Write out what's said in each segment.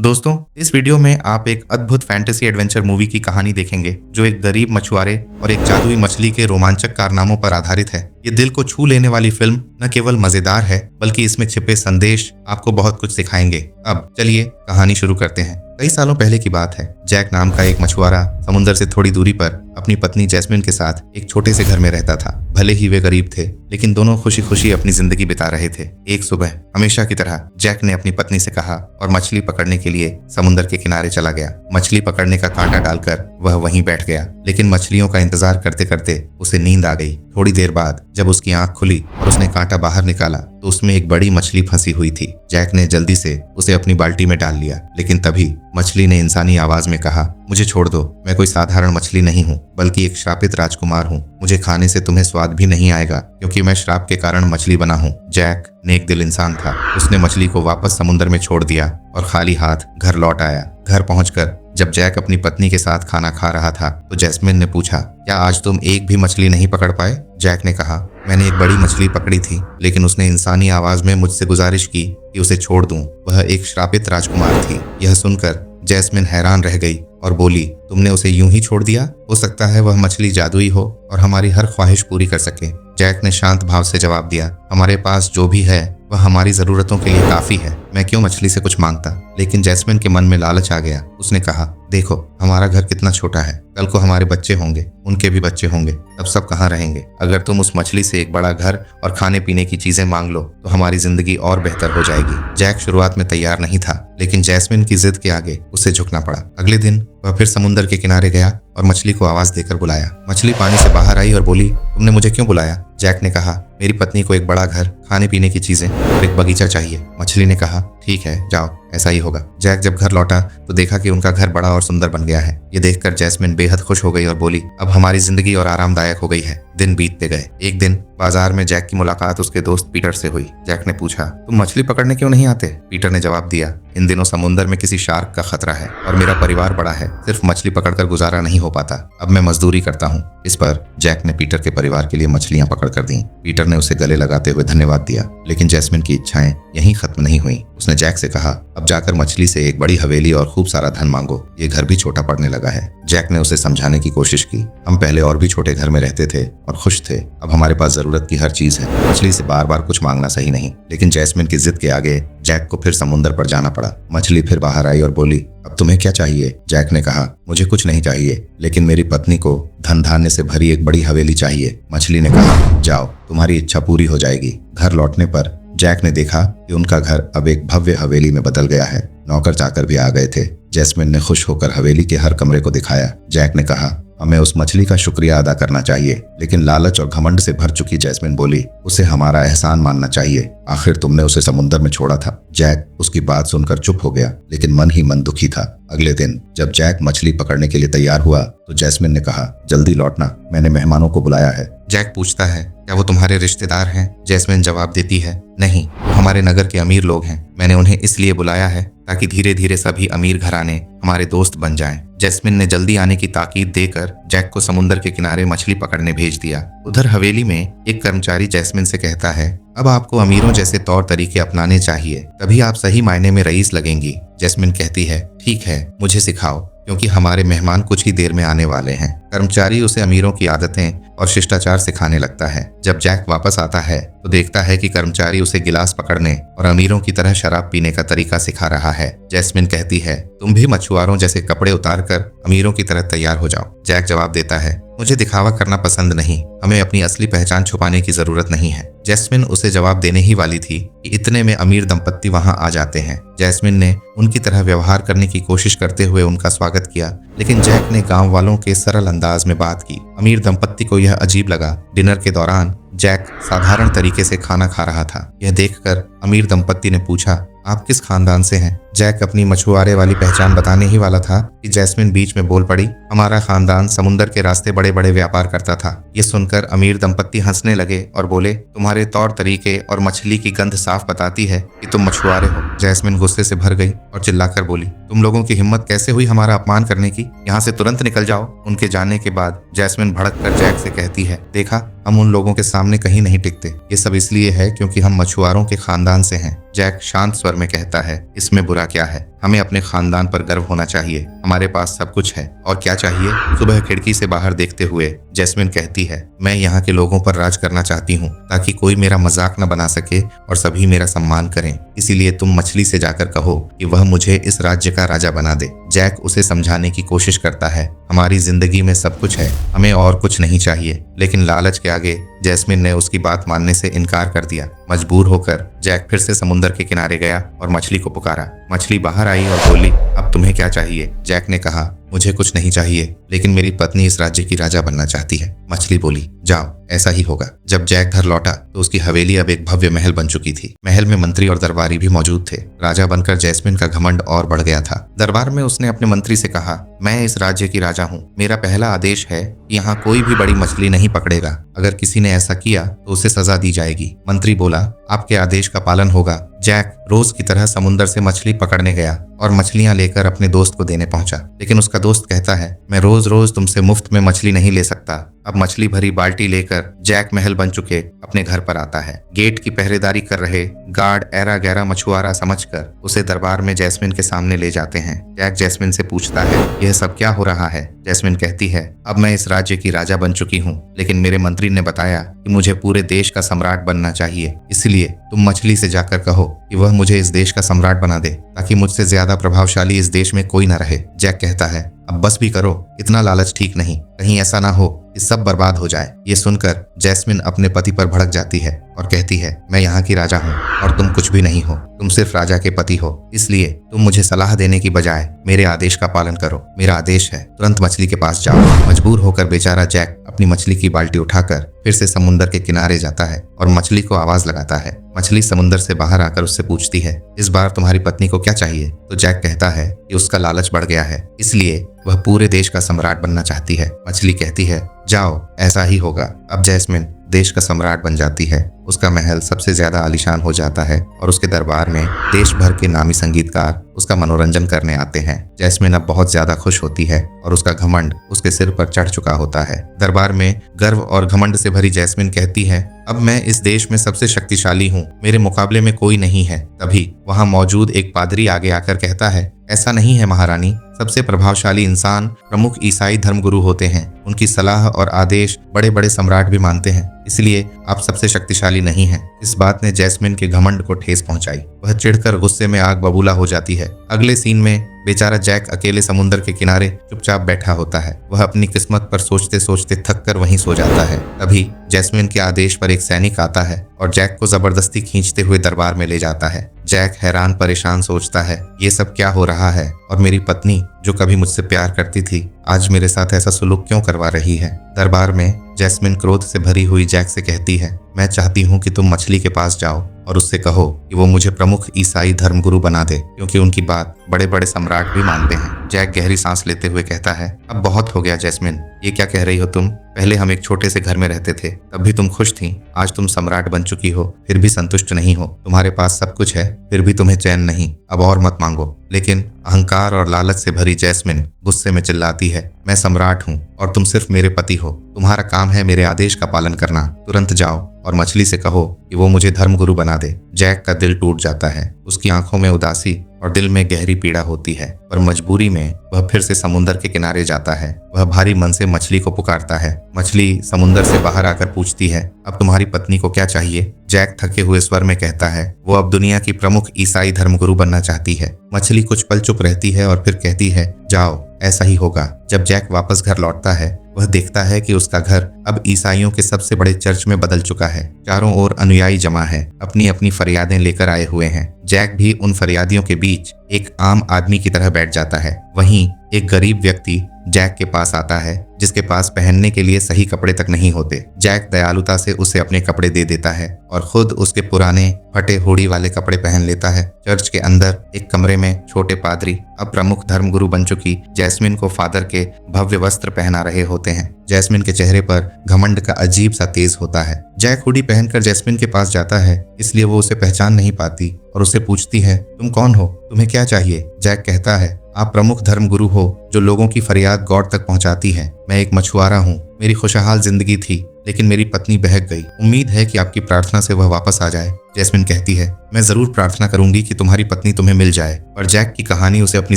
दोस्तों, इस वीडियो में आप एक अद्भुत फैंटेसी एडवेंचर मूवी की कहानी देखेंगे जो एक गरीब मछुआरे और एक जादुई मछली के रोमांचक कारनामों पर आधारित है। ये दिल को छू लेने वाली फिल्म न केवल मजेदार है बल्कि इसमें छिपे संदेश आपको बहुत कुछ सिखाएंगे। अब चलिए कहानी शुरू करते हैं। कई सालों पहले की बात है। जैक नाम का एक मछुआरा समुद्र से थोड़ी दूरी पर अपनी पत्नी जैस्मिन के साथ एक छोटे से घर में रहता था। भले ही वे गरीब थे, लेकिन दोनों खुशी खुशी अपनी जिंदगी बिता रहे थे। एक सुबह हमेशा की तरह जैक ने अपनी पत्नी से कहा और मछली पकड़ने के लिए समुद्र के किनारे चला गया। मछली पकड़ने का कांटा डालकर वह वहीं बैठ गया, लेकिन मछलियों का इंतजार करते करते उसे नींद आ गई। थोड़ी देर बाद जब उसकी आंख खुली और उसने कांटा बाहर निकाला तो उसमें एक बड़ी मछली फंसी हुई थी। जैक ने जल्दी से उसे अपनी बाल्टी में डाल लिया, लेकिन तभी मछली ने इंसानी आवाज में कहा, मुझे छोड़ दो, मैं कोई साधारण मछली नहीं हूँ बल्कि एक श्रापित राजकुमार हूँ। मुझे खाने से तुम्हें स्वाद भी नहीं आएगा क्योंकि मैं श्राप के कारण मछली बना हूँ। जैक नेक दिल इंसान था। उसने मछली को वापस समुद्र में छोड़ दिया और खाली हाथ घर लौट आया। घर पहुंचकर जब जैक अपनी पत्नी के साथ खाना खा रहा था तो जैस्मिन ने पूछा, क्या आज तुम एक भी मछली नहीं पकड़ पाए? जैक ने कहा, मैंने एक बड़ी मछली पकड़ी थी, लेकिन उसने इंसानी आवाज में मुझसे गुजारिश की कि उसे छोड़ दूं। वह एक श्रापित राजकुमार थी। यह सुनकर जैस्मिन हैरान रह गई और बोली, तुमने उसे यूं ही छोड़ दिया? हो सकता है वह मछली जादुई हो और हमारी हर ख्वाहिश पूरी कर सके। जैक ने शांत भाव से जवाब दिया, हमारे पास जो भी है वह हमारी जरूरतों के लिए काफी है। मैं क्यों मछली से कुछ मांगता? लेकिन जैस्मिन के मन में लालच आ गया। उसने कहा, देखो हमारा घर कितना छोटा है, कल को हमारे बच्चे होंगे, उनके भी बच्चे होंगे, तब सब कहाँ रहेंगे? अगर तुम उस मछली से एक बड़ा घर और खाने पीने की चीजें मांग लो तो हमारी जिंदगी और बेहतर हो जाएगी। जैक शुरुआत में तैयार नहीं था, लेकिन जैस्मिन की जिद के आगे उसे झुकना पड़ा। अगले दिन वह फिर समुद्र के किनारे गया और मछली को आवाज देकर बुलाया। मछली पानी से बाहर आई और बोली, तुमने मुझे क्यों बुलाया? जैक ने कहा, मेरी पत्नी को एक बड़ा घर, खाने पीने की चीजें और एक बगीचा चाहिए। मछली ने कहा, ठीक है, जाओ, ऐसा ही होगा। जैक जब घर लौटा तो देखा कि उनका घर बड़ा और सुंदर बन गया है। ये देखकर जैस्मिन बेहद खुश हो गई और बोली, अब हमारी जिंदगी और आरामदायक हो गई है। दिन बीतते गए। एक दिन बाजार में जैक की मुलाकात उसके दोस्त पीटर से हुई। जैक ने पूछा, तुम मछली पकड़ने क्यों नहीं आते? पीटर ने जवाब दिया, इन दिनों समुद्र में किसी शार्क का खतरा है और मेरा परिवार बड़ा है, सिर्फ मछली पकड़कर गुजारा नहीं हो पाता। अब मैं मजदूरी करता हूँ। इस पर जैक ने पीटर के परिवार के लिए मछलियां पकड़ कर दी। पीटर ने उसे गले लगाते हुए धन्यवाद दिया, लेकिन जैस्मिन की इच्छाएं यहीं खत्म नहीं हुई। उसने जैक से कहा, अब जाकर मछली से एक बड़ी हवेली और खूब सारा धन मांगो, ये घर भी छोटा पड़ने लगा है। जैक ने उसे समझाने की कोशिश की, हम पहले और भी छोटे घर में रहते थे और खुश थे, अब हमारे पास जरूरत की हर चीज है। मछली से बार बार कुछ मांगना सही नहीं। लेकिन जैस्मिन की जिद के आगे जैक को फिर समुद्र पर जाना पड़ा। मछली फिर बाहर आई और बोली, अब तुम्हें क्या चाहिए? जैक ने कहा, मुझे कुछ नहीं चाहिए, लेकिन मेरी पत्नी को धन धान्य से भरी एक बड़ी हवेली चाहिए। मछली ने कहा, जाओ, तुम्हारी इच्छा पूरी हो जाएगी। घर लौटने पर जैक ने देखा कि उनका घर अब एक भव्य हवेली में बदल गया है। नौकर चाकर भी आ गए थे। जैस्मिन ने खुश होकर हवेली के हर कमरे को दिखाया। जैक ने कहा, हमें उस मछली का शुक्रिया अदा करना चाहिए। लेकिन लालच और घमंड से भर चुकी जैस्मिन बोली, उसे हमारा एहसान मानना चाहिए, आखिर तुमने उसे समुद्र में छोड़ा था। जैक उसकी बात सुनकर चुप हो गया, लेकिन मन ही मन दुखी था। अगले दिन जब जैक मछली पकड़ने के लिए तैयार हुआ तो जैस्मिन ने कहा, जल्दी लौटना, मैंने मेहमानों को बुलाया है। जैक पूछता है, क्या वो तुम्हारे रिश्तेदार हैं? जैस्मिन जवाब देती है, नहीं, वो हमारे नगर के अमीर लोग हैं। मैंने उन्हें इसलिए बुलाया है ताकि धीरे धीरे सभी अमीर घराने हमारे दोस्त बन जाएं। जैस्मिन ने जल्दी आने की ताकीद देकर जैक को समुद्र के किनारे मछली पकड़ने भेज दिया। उधर हवेली में एक कर्मचारी जैस्मिन से कहता है, अब आपको अमीरों जैसे तौर तरीके अपनाने चाहिए, तभी आप सही मायने में रईस लगेंगी। जैस्मिन कहती है, ठीक है, मुझे सिखाओ, क्योंकि हमारे मेहमान कुछ ही देर में आने वाले हैं। कर्मचारी उसे अमीरों की आदतें और शिष्टाचार सिखाने लगता है। जब जैक वापस आता है तो देखता है कि कर्मचारी उसे गिलास पकड़ने और अमीरों की तरह शराब पीने का तरीका सिखा रहा है। जैस्मिन कहती है, तुम भी मछुआरों जैसे कपड़े उतारकर अमीरों की तरह तैयार हो जाओ। जैक जवाब देता है, मुझे दिखावा करना पसंद नहीं, हमें अपनी असली पहचान छुपाने की जरूरत नहीं है। जैस्मिन उसे जवाब देने ही वाली थी कि इतने में अमीर दंपत्ति वहां आ जाते हैं। जैस्मिन ने उनकी तरह व्यवहार करने की कोशिश करते हुए उनका स्वागत किया, लेकिन जैक ने गांव वालों के सरल अंदाज में बात की। अमीर दंपत्ति को यह अजीब लगा। डिनर के दौरान जैक साधारण तरीके से खाना खा रहा था। यह देखकर अमीर दंपत्ति ने पूछा, आप किस खानदान से हैं? जैक अपनी मछुआरे वाली पहचान बताने ही वाला था कि जैस्मिन बीच में बोल पड़ी, हमारा खानदान समुद्र के रास्ते बड़े बड़े व्यापार करता था। ये सुनकर अमीर दंपत्ति हंसने लगे और बोले, तुम्हारे तौर तरीके और मछली की गंध साफ बताती है कि तुम मछुआरे हो। जैस्मिन गुस्से से भर गई और चिल्लाकर बोली, तुम लोगों की हिम्मत कैसे हुई हमारा अपमान करने की? यहाँ से तुरंत निकल जाओ। उनके जाने के बाद जैस्मिन भड़क कर जैक से कहती है, देखा, हम उन लोगों के सामने कहीं नहीं टिकते। ये सब इसलिए है क्योंकि हम मछुआरों के खानदान से हैं। जैक शांत स्वर में कहता है, इसमें बुरा क्या है? हमें अपने खानदान पर गर्व होना चाहिए। हमारे पास सब कुछ है। और क्या चाहिए? सुबह खिड़की से बाहर देखते हुए जैस्मिन कहती है, मैं यहाँ के लोगों पर राज करना चाहती हूँ ताकि कोई मेरा मजाक न बना सके और सभी मेरा सम्मान करें। इसीलिए तुम मछली से जाकर कहो कि वह मुझे इस राज्य का राजा बना दे। जैक उसे समझाने की कोशिश करता है, हमारी जिंदगी में सब कुछ है, हमें और कुछ नहीं चाहिए। लेकिन लालच के आगे जैस्मिन ने उसकी बात मानने से इनकार कर दिया। मजबूर होकर जैक फिर से समुद्र के किनारे गया और मछली को पुकारा। मछली बाहर आई और बोली, अब तुम्हें क्या चाहिए? जैक ने कहा, मुझे कुछ नहीं चाहिए, लेकिन मेरी पत्नी इस राज्य की राजा बनना चाहती है। मछली बोली, जाओ, ऐसा ही होगा। जब जैक घर लौटा तो उसकी हवेली अब एक भव्य महल बन चुकी थी। महल में मंत्री और दरबारी भी मौजूद थे। राजा बनकर जैस्मिन का घमंड और बढ़ गया था। दरबार में उसने अपने मंत्री से कहा, मैं इस राज्य की राजा हूँ। मेरा पहला आदेश है कि यहाँ कोई भी बड़ी मछली नहीं पकड़ेगा। अगर किसी ने ऐसा किया तो उसे सजा दी जाएगी। मंत्री बोला, आपके आदेश का पालन होगा। जैक रोज की तरह समुद्र से मछली पकड़ने गया और मछलियां लेकर अपने दोस्त को देने पहुंचा। लेकिन उसका दोस्त कहता है, मैं रोज रोज तुमसे मुफ्त में मछली नहीं ले सकता। अब मछली भरी बाल्टी लेकर जैक महल बन चुके अपने घर पर आता है। गेट की पहरेदारी कर रहे गार्ड ऐरा गैरा मछुआरा समझकर उसे दरबार में जैस्मिन के सामने ले जाते हैं। जैक जैस्मिन से पूछता है, यह सब क्या हो रहा है? जैस्मिन कहती है, अब मैं इस राज्य की राजा बन चुकी हूँ, लेकिन मेरे मंत्री ने बताया कि मुझे पूरे देश का सम्राट बनना चाहिए। इसलिए तुम मछली से जाकर कहो कि वह मुझे इस देश का सम्राट बना दे ताकि मुझसे ज्यादा प्रभावशाली इस देश में कोई न रहे। जैक कहता है, अब बस भी करो, इतना लालच ठीक नहीं। कहीं ऐसा ना हो कि सब बर्बाद हो जाए। ये सुनकर जैस्मिन अपने पति पर भड़क जाती है और कहती है, मैं यहाँ की राजा हूँ और तुम कुछ भी नहीं हो। तुम सिर्फ राजा के पति हो। इसलिए तुम मुझे सलाह देने की बजाय मेरे आदेश का पालन करो। मेरा आदेश है, तुरंत मछली के पास जाओ। मजबूर होकर बेचारा जैक अपनी मछली की बाल्टी उठाकर फिर से समुद्र के किनारे जाता है और मछली को आवाज लगाता है। मछली समुद्र से बाहर आकर उससे पूछती है, इस बार तुम्हारी पत्नी को क्या चाहिए? तो जैक कहता है कि उसका लालच बढ़ गया है, इसलिए वह पूरे देश का सम्राट बनना चाहती है। मछली कहती है, जाओ, ऐसा ही होगा। अब जैस्मिन देश का सम्राट बन जाती है। उसका महल सबसे ज्यादा आलीशान हो जाता है और उसके दरबार में देश भर के नामी संगीतकार उसका मनोरंजन करने आते हैं। जैस्मिन अब बहुत ज्यादा खुश होती है और उसका घमंड उसके सिर पर चढ़ चुका होता है। दरबार में गर्व और घमंड से भरी जैस्मिन कहती है, अब मैं इस देश में सबसे शक्तिशाली हूँ, मेरे मुकाबले में कोई नहीं है। तभी वहाँ मौजूद एक पादरी आगे आकर कहता है, ऐसा नहीं है महारानी, सबसे प्रभावशाली इंसान प्रमुख ईसाई धर्मगुरु होते हैं। उनकी सलाह और आदेश बड़े बड़े सम्राट भी मानते हैं, इसलिए आप सबसे शक्तिशाली नहीं हैं। इस बात ने जैस्मिन के घमंड को ठेस पहुंचाई। वह चिढ़कर गुस्से में आग बबूला हो जाती है। अगले सीन में बेचारा जैक अकेले समुद्र के किनारे चुपचाप बैठा होता है। वह अपनी किस्मत पर सोचते सोचते थक कर वहीं सो जाता है। तभी जैस्मिन के आदेश पर एक सैनिक आता है और जैक को जबरदस्ती खींचते हुए दरबार में ले जाता है। जैक हैरान परेशान सोचता है, ये सब क्या हो रहा है और मेरी पत्नी जो कभी मुझसे प्यार करती थी आज मेरे साथ ऐसा सुलूक क्यों करवा रही है? दरबार में जैस्मिन क्रोध से भरी हुई जैक से कहती है, मैं चाहती हूँ कि तुम मछली के पास जाओ और उससे कहो कि वो मुझे प्रमुख ईसाई धर्मगुरु बना दे, क्योंकि उनकी बात बड़े बड़े सम्राट भी मानते हैं। जैक गहरी सांस लेते हुए कहता है, अब बहुत हो गया जैस्मिन, ये क्या कह रही हो तुम? पहले हम एक छोटे से घर में रहते थे, तब भी तुम खुश थी। आज तुम सम्राट बन चुकी हो, फिर भी संतुष्ट नहीं हो। तुम्हारे पास सब कुछ है, फिर भी तुम्हें चैन नहीं। अब और मत मांगो। लेकिन अहंकार और लालच से भरी जैस्मिन गुस्से में चिल्लाती है, मैं सम्राट हूँ और तुम सिर्फ मेरे पति हो। तुम्हारा काम है मेरे आदेश का पालन करना। तुरंत जाओ और मछली से कहो कि वो मुझे धर्मगुरु बना दे। जैक का दिल टूट जाता है। उसकी आंखों में उदासी और दिल में गहरी पीड़ा होती है, पर मजबूरी में वह फिर से समुद्र के किनारे जाता है। वह भारी मन से मछली को पुकारता है। मछली समुद्र से बाहर आकर पूछती है, अब तुम्हारी पत्नी को क्या चाहिए? जैक थके हुए स्वर में कहता है, वो अब दुनिया की प्रमुख ईसाई धर्मगुरु बनना चाहती है। मछली कुछ पल चुप रहती है और फिर कहती है, जाओ, ऐसा ही होगा। जब जैक वापस घर लौटता है, वह देखता है कि उसका घर अब ईसाइयों के सबसे बड़े चर्च में बदल चुका है। चारों ओर अनुयायी जमा है, अपनी अपनी फरियादें लेकर आए हुए हैं। जैक भी उन फरियादियों के बीच एक आम आदमी की तरह बैठ जाता है। वहीं एक गरीब व्यक्ति जैक के पास आता है, जिसके पास पहनने के लिए सही कपड़े तक नहीं होते। जैक दयालुता से उसे अपने कपड़े दे देता है और खुद उसके पुराने फटे होड़ी वाले कपड़े पहन लेता है। चर्च के अंदर एक कमरे में छोटे पादरी, अब प्रमुख धर्मगुरु बन चुकी जैस्मिन को फादर के भव्य वस्त्र पहना रहे होते हैं। जैस्मिन के चेहरे पर घमंड का अजीब सा तेज होता है। जैक हुडी पहनकर जैस्मिन के पास जाता है, इसलिए वो उसे पहचान नहीं पाती और उससे पूछती है, तुम कौन हो? तुम्हें क्या चाहिए? जैक कहता है, आप प्रमुख धर्म गुरु हो जो लोगों की फरियाद गॉड तक पहुंचाती है। मैं एक मछुआरा हूँ, मेरी खुशहाल जिंदगी थी, लेकिन मेरी पत्नी बहक गई। उम्मीद है कि आपकी प्रार्थना से वह वापस आ जाए। जैस्मिन कहती है, मैं जरूर प्रार्थना करूंगी कि तुम्हारी पत्नी तुम्हें मिल जाए। पर जैक की कहानी उसे अपनी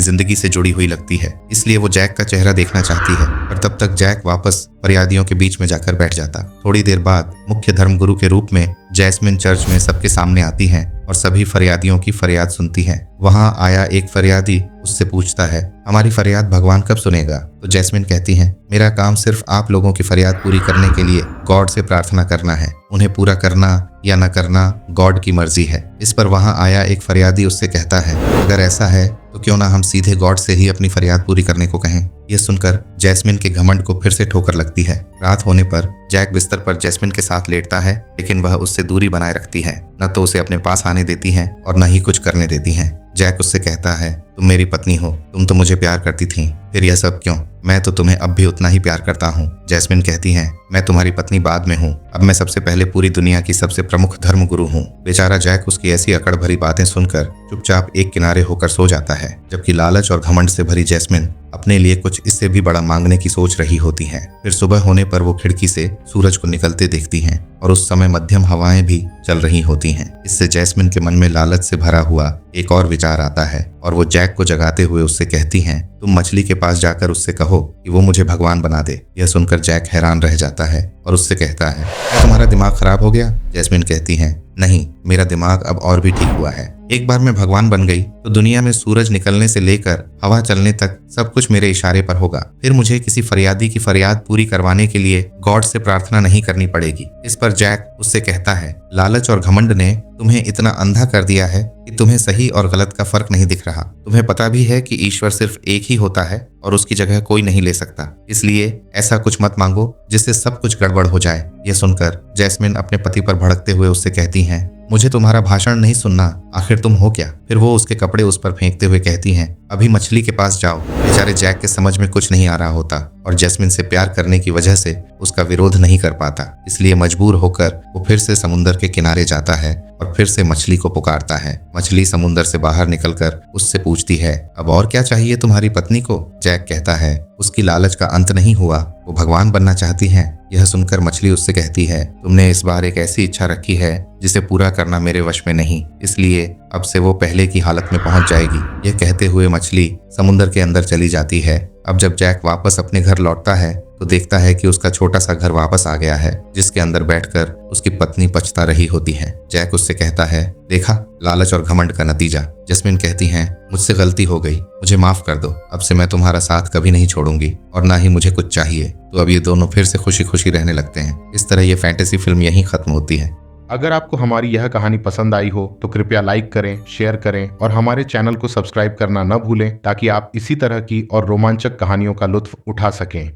जिंदगी से जुड़ी हुई लगती है, इसलिए वो जैक का चेहरा देखना चाहती है। पर तब तक जैक वापस फरियादियों के बीच में जाकर बैठ जाता। थोड़ी देर बाद मुख्य धर्मगुरु के रूप में जैस्मिन चर्च में सबके सामने आती है और सभी फरियादियों की फरियाद सुनती है। वहां आया एक फरियादी उससे पूछता है, हमारी फरियाद भगवान कब सुनेगा? तो जैस्मिन कहती है, मेरा काम सिर्फ आप लोगों की फरियाद पूरी करने के लिए गॉड से प्रार्थना करना है। उन्हें पूरा करना या न करना गॉड की मर्जी है। इस पर वहां आया एक फरियादी उससे कहता है, अगर ऐसा है तो क्यों ना हम सीधे गॉड से ही अपनी फरियाद पूरी करने को कहें। यह सुनकर जैस्मिन के घमंड को फिर से ठोकर लगती है। रात होने पर जैक बिस्तर पर जैस्मिन के साथ लेटता है, लेकिन वह उससे दूरी बनाए रखती है। न तो उसे अपने पास आने देती है और न ही कुछ करने देती है। जैक उससे कहता है, तुम मेरी पत्नी हो, तुम तो मुझे प्यार करती थी, फिर यह सब क्यों? मैं तो तुम्हें अब भी उतना ही प्यार करता हूँ। जैस्मिन कहती है, मैं तुम्हारी पत्नी बाद में हूँ, अब मैं सबसे पहले पूरी दुनिया की सबसे प्रमुख धर्मगुरु हूँ। बेचारा जैक उसकी ऐसी अकड़ भरी बातें सुनकर चुपचाप एक किनारे होकर सो जाता है, जबकि लालच और घमंड से भरी जैस्मिन अपने लिए कुछ इससे भी बड़ा मांगने की सोच रही होती है। फिर सुबह होने पर वो खिड़की से सूरज को निकलते देखती हैं और उस समय मध्यम हवाएं भी चल रही होती हैं। इससे जैस्मिन के मन में लालच से भरा हुआ एक और विचार आता है और वो जैक को जगाते हुए उससे कहती हैं, तुम मछली के पास जाकर उससे कहो कि वो मुझे भगवान बना दे। यह सुनकर जैक हैरान रह जाता है और उससे कहता है, क्या तुम्हारा दिमाग खराब हो गया? जैस्मिन कहती है, नहीं, मेरा दिमाग अब और भी ठीक हुआ है। एक बार मैं भगवान बन गई तो दुनिया में सूरज निकलने से लेकर हवा चलने तक सब कुछ मेरे इशारे पर होगा। फिर मुझे किसी फरियादी की फरियाद पूरी करवाने के लिए गॉड से प्रार्थना नहीं करनी पड़ेगी। इस पर जैक उससे कहता है, लालच और घमंड ने तुम्हें इतना अंधा कर दिया है कि तुम्हें सही और गलत का फर्क नहीं दिख रहा। तुम्हें पता भी है कि ईश्वर सिर्फ एक ही होता है और उसकी जगह कोई नहीं ले सकता। इसलिए ऐसा कुछ मत मांगो जिससे सब कुछ गड़बड़ हो जाए। यह सुनकर जैस्मिन अपने पति पर भड़कते हुए उससे कहती हैं, मुझे तुम्हारा भाषण नहीं सुनना, आखिर तुम हो क्या? फिर वो उसके कपड़े उस पर फेंकते हुए कहती हैं, अभी मछली के पास जाओ। बेचारे जैक के समझ में कुछ नहीं आ रहा होता और जैस्मिन से प्यार करने की वजह से उसका विरोध नहीं कर पाता, इसलिए मजबूर होकर वो फिर से समुद्र के किनारे जाता है और फिर से मछली को पुकारता है। मछली समुद्र से बाहर निकलकर उससे पूछती है, अब और क्या चाहिए तुम्हारी पत्नी को? जैक कहता है, उसकी लालच का अंत नहीं हुआ, वो भगवान बनना चाहती है। यह सुनकर मछली उससे कहती है, तुमने इस बार एक ऐसी इच्छा रखी है जिसे पूरा करना मेरे वश में नहीं, इसलिए अब से वो पहले की हालत में पहुंच जाएगी। यह कहते हुए मछली समुद्र के अंदर चली जाती है। अब जब जैक वापस अपने घर लौटता है तो देखता है कि उसका छोटा सा घर वापस आ गया है, जिसके अंदर बैठकर उसकी पत्नी पछता रही होती है। जैक उससे कहता है, देखा, लालच और घमंड का नतीजा। जैस्मिन कहती हैं, मुझसे गलती हो गई, मुझे माफ कर दो, अब से मैं तुम्हारा साथ कभी नहीं छोड़ूंगी और ना ही मुझे कुछ चाहिए। तो अब ये दोनों फिर से खुशी खुशी रहने लगते हैं। इस तरह ये फैंटेसी फिल्म यहीं खत्म होती है। अगर आपको हमारी यह कहानी पसंद आई हो तो कृपया लाइक करें, शेयर करें और हमारे चैनल को सब्सक्राइब करना न भूलें, ताकि आप इसी तरह की और रोमांचक कहानियों का लुत्फ उठा सकें।